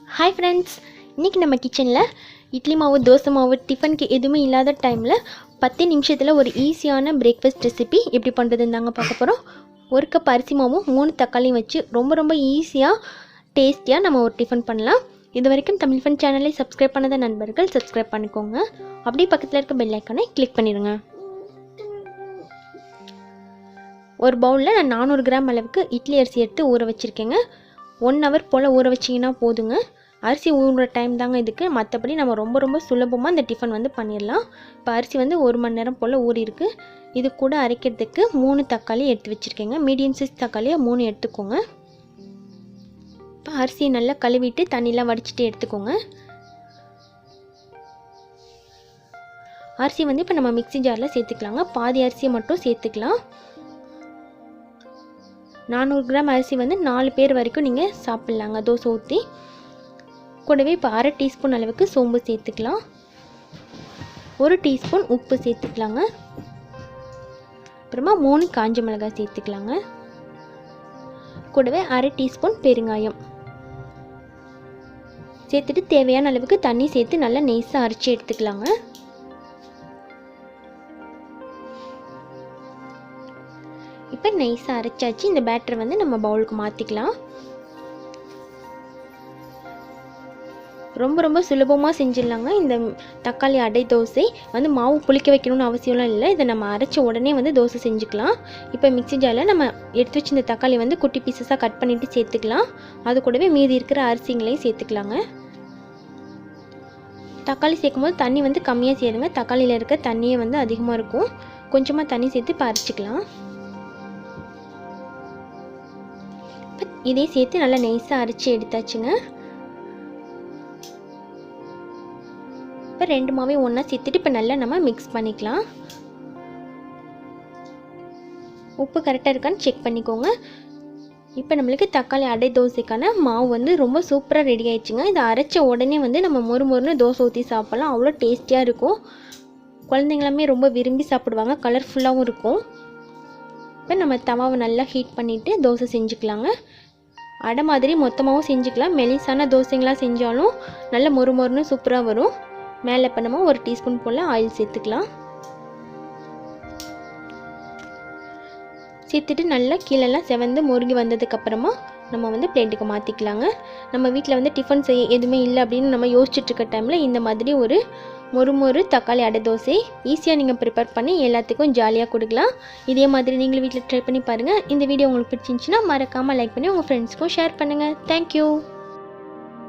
Hi friends, இன்றைக்கி நம்ம கிச்சனில் இட்லி மாவு, தோசை மாவு, டிஃபனுக்கு எதுவுமே இல்லாத டைமில் 10 நிமிஷத்தில் ஒரு ஈஸியான பிரேக்ஃபாஸ்ட் ரெசிபி எப்படி பண்ணுறதுன்னு தாங்க பார்க்க போகிறோம். ஒரு கப் அரிசி மாவும் 3 தக்காளியும் வச்சு ரொம்ப ஈஸியாக டேஸ்டியாக நம்ம ஒரு டிஃபன் பண்ணலாம். இது வரைக்கும் தமிழ் ஃபன் சேனலை சப்ஸ்கிரைப் பண்ணாத நண்பர்கள் சப்ஸ்கிரைப் பண்ணிக்கோங்க. அப்படியே பக்கத்தில் இருக்க பெல் ஐக்கானை கிளிக் பண்ணிடுங்க. ஒரு பவுலில் நான் 400 கிராம் அளவுக்கு இட்லி அரிசி எடுத்து ஊற வச்சுருக்கேங்க. 1 ஹவர் போல் ஊற வச்சிங்கன்னா போதுங்க. அரிசி ஊறுற டைம் தாங்க இதுக்கு, மற்றபடி நம்ம ரொம்ப சுலபமாக இந்த டிஃபன் வந்து பண்ணிடலாம். இப்போ அரிசி வந்து 1 மணி நேரம் போல் ஊறிருக்கு. இது கூட அரைக்கிறதுக்கு 3 தக்காளி எடுத்து வச்சுருக்கேங்க. மீடியம் சைஸ் தக்காளியாக 3 எடுத்துக்கோங்க. இப்போ அரிசியை நல்லா கழுவிட்டு தண்ணியெலாம் வடிச்சிட்டு எடுத்துக்கோங்க. அரிசி வந்து இப்போ நம்ம மிக்ஸி ஜாரில் சேர்த்துக்கலாங்க. பாதி அரிசியை மட்டும் சேர்த்துக்கலாம். 400 கிராம் அரிசி வந்து 4 பேர் வரைக்கும் நீங்கள் சாப்பிட்லாங்க தோசை ஊற்றி. கூடவே இப்போ 1/2 டீஸ்பூன் அளவுக்கு சோம்பு சேர்த்துக்கலாம். 1 டீஸ்பூன் உப்பு சேர்த்துக்கலாங்க. அப்புறமா 3 காஞ்ச மிளகாய் சேர்த்துக்கலாங்க. கூடவே 1/2 டீஸ்பூன் பெருங்காயம் சேர்த்துட்டு தேவையான அளவுக்கு தண்ணி சேர்த்து நல்லா நைஸாக அரைச்சி எடுத்துக்கலாங்க. இப்போ நைஸாக அரைச்சாச்சு. இந்த பேட்டரை வந்து நம்ம பவுலுக்கு மாற்றிக்கலாம். ரொம்ப சுலபமாக செஞ்சிடலாங்க. இந்த தக்காளி அடை தோசை வந்து மாவு புளிக்க வைக்கணும்னு அவசியம்லாம் இல்லை. இதை நம்ம அரைச்ச உடனே வந்து தோசை செஞ்சுக்கலாம். இப்போ மிக்ஸி ஜாரில் நம்ம எடுத்து வச்சு இந்த தக்காளி வந்து குட்டி பீசஸாக கட் பண்ணிவிட்டு சேர்த்துக்கலாம். அது கூடவே மீதி இருக்கிற அரிசிங்களையும் சேர்த்துக்கலாங்க. தக்காளி சேர்க்கும்போது தண்ணி வந்து கம்மியாக சேருங்க. தக்காளியில் இருக்க தண்ணியே வந்து அதிகமாக இருக்கும். கொஞ்சமாக தண்ணி சேர்த்து இப்போ அரைச்சிக்கலாம். இதே சேர்த்து நல்லா நைஸாக அரைச்சி எடுத்தாச்சுங்க. இப்போ 2 மாவையும் ஒன்றா சேர்த்துட்டு இப்போ நல்லா நம்ம மிக்ஸ் பண்ணிக்கலாம். உப்பு கரெக்டாக இருக்கான்னு செக் பண்ணிக்கோங்க. இப்போ நம்மளுக்கு தக்காளி அடை தோசைக்கான மாவு வந்து ரொம்ப சூப்பராக ரெடி ஆயிடுச்சுங்க. இதை அரைச்ச உடனே வந்து நம்ம மொறுன்னு தோசை ஊற்றி சாப்பிட்லாம். அவ்வளோ டேஸ்டியாக இருக்கும். குழந்தைங்களுமே ரொம்ப விரும்பி சாப்பிடுவாங்க. கலர்ஃபுல்லாகவும் இருக்கும். இப்போ நம்ம தவாவை நல்லா ஹீட் பண்ணிவிட்டு தோசை செஞ்சுக்கலாங்க. அடை மாதிரி மொத்தமாகவும் செஞ்சுக்கலாம். மெலிசான தோசைங்களாக செஞ்சாலும் நல்ல மொறுன்னு சூப்பராக வரும். மேலே இப்போ நம்ம 1 டீஸ்பூன் போல் ஆயில் சேர்த்துக்கலாம். சேர்த்துட்டு நல்லா கீழெல்லாம் செவந்து முருகி வந்ததுக்கப்புறமா நம்ம வந்து பிளேட்டுக்கு மாற்றிக்கலாங்க. நம்ம வீட்டில் வந்து டிஃபன் செய்ய எதுவுமே இல்லை அப்படின்னு நம்ம யோசிச்சுட்ருக்க டைமில் இந்த மாதிரி ஒரு மொறு தக்காளி அடை தோசை ஈஸியாக நீங்கள் ப்ரிப்பேர் பண்ணி எல்லாத்துக்கும் ஜாலியாக கொடுக்கலாம். இதே மாதிரி நீங்களும் வீட்டில் ட்ரை பண்ணி பாருங்கள். இந்த வீடியோ உங்களுக்கு பிடிச்சிருந்துச்சின்னா மறக்காமல் லைக் பண்ணி உங்கள் ஃப்ரெண்ட்ஸ்க்கும் ஷேர் பண்ணுங்கள். தேங்க்யூ.